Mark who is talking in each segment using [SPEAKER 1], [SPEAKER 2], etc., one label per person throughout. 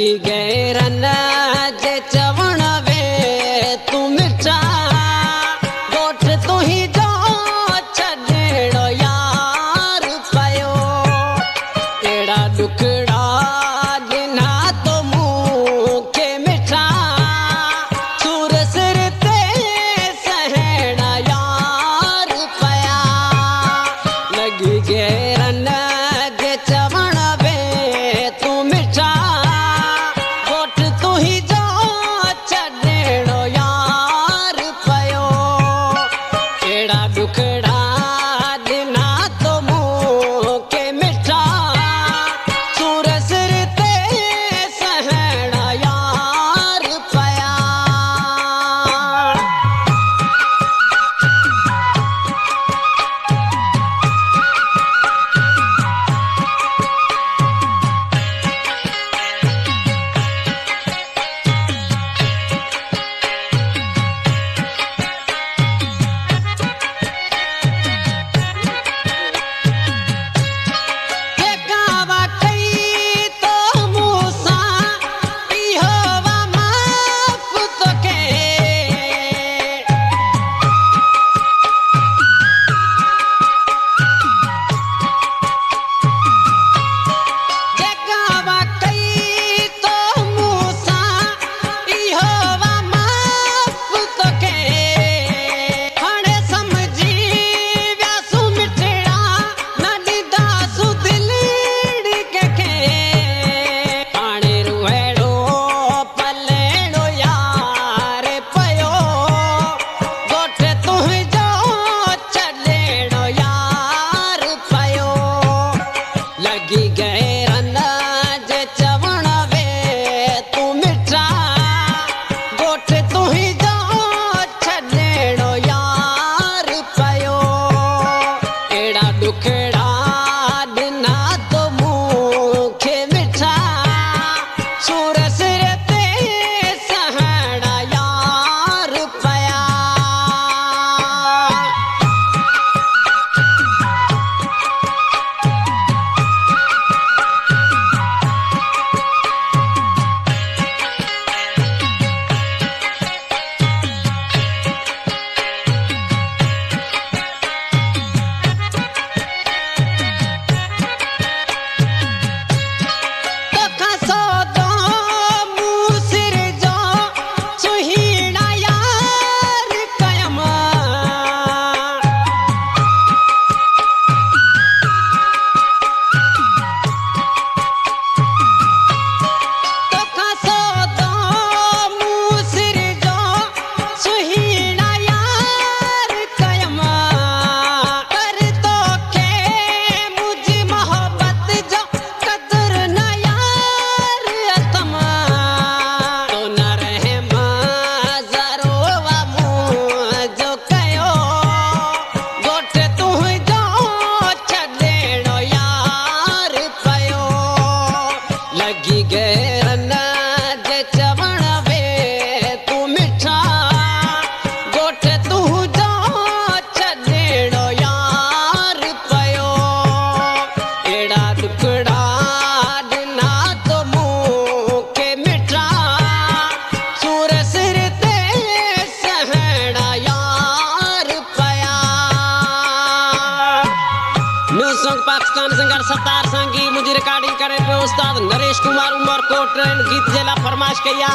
[SPEAKER 1] लगी गैरन जे चवण वे तू मिठा गोठ तू ही जो छड़ेड़ो यार पयो एड़ा दुखड़ा गिना तो मुखे मिठा सुर सिर ते सहना यार पया लगी गैरन जे चवण वे तू मिठा गोठ तू ही जो छड़ेड़ो यार पयो एड़ा दुखड़ा दिना तो मुखे मिठा सुर सिर ते सहना यार पया गावा कई तो मूसा इहोवा माफ तो के गावा कई तो मूसा इहोवा माफ तो के हाणे समझी व्यासु मिठड़ा न ॾींदासु दिलड़ी के हाणे रुहेड़ो पलेड़ो यार पयो गोठ तुंहिंजो छॾेड़ो यार पयो लगी गैरन जे चवण वे तू मिठा गोठ तुंहिंजो छॾेड़ो यार पयो एड़ा दुखड़ा दिना तो मुखे मिठा सुर सिर ते सहना यार पया तोखा सौदो मूं सिर जो सुहीणा यार कयम तोखा सौदो मूं सिर जो सुहीणा यार कयम पर तोखे मुंहिंजी मोहबत जो कदर न यार अथम तो न रहम ज़रो वा मुंहिंजो कयो गोठ तुंहिंजो छॾेड़ो यार पयो लगी गैरन जे चवण वे तू मिठा गोठ तुंहिंजो छॾेड़ो यार पयो एड़ा दुखड़ा दिना तो मुखे मिठा सुर सिर ते सहना यार पया new song Pakistan singer Sattar संगी मुझी रिकॉर्डिंग करे पे उस्ताद नरेश कुमार उमरकोट गीत जेला फरमाइश कया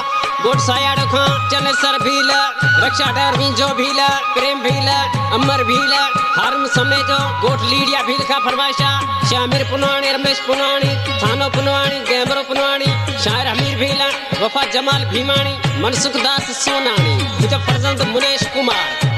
[SPEAKER 1] गोट सायाड़ खां चनेसर भील रक्षा डर जो भील प्रेम भील अमर भील हारून समेजो गोट लीडिया भील का फरमाइशा शामिर पुनवाणी रमेश पुनवाणी थानो पुनवाणी गैमरो पुनवाणी शायर हमीर भील वफा जमाल भीमाणी मनसुख दास सोनाणी मुझे फर्जंद मुनेश कुमार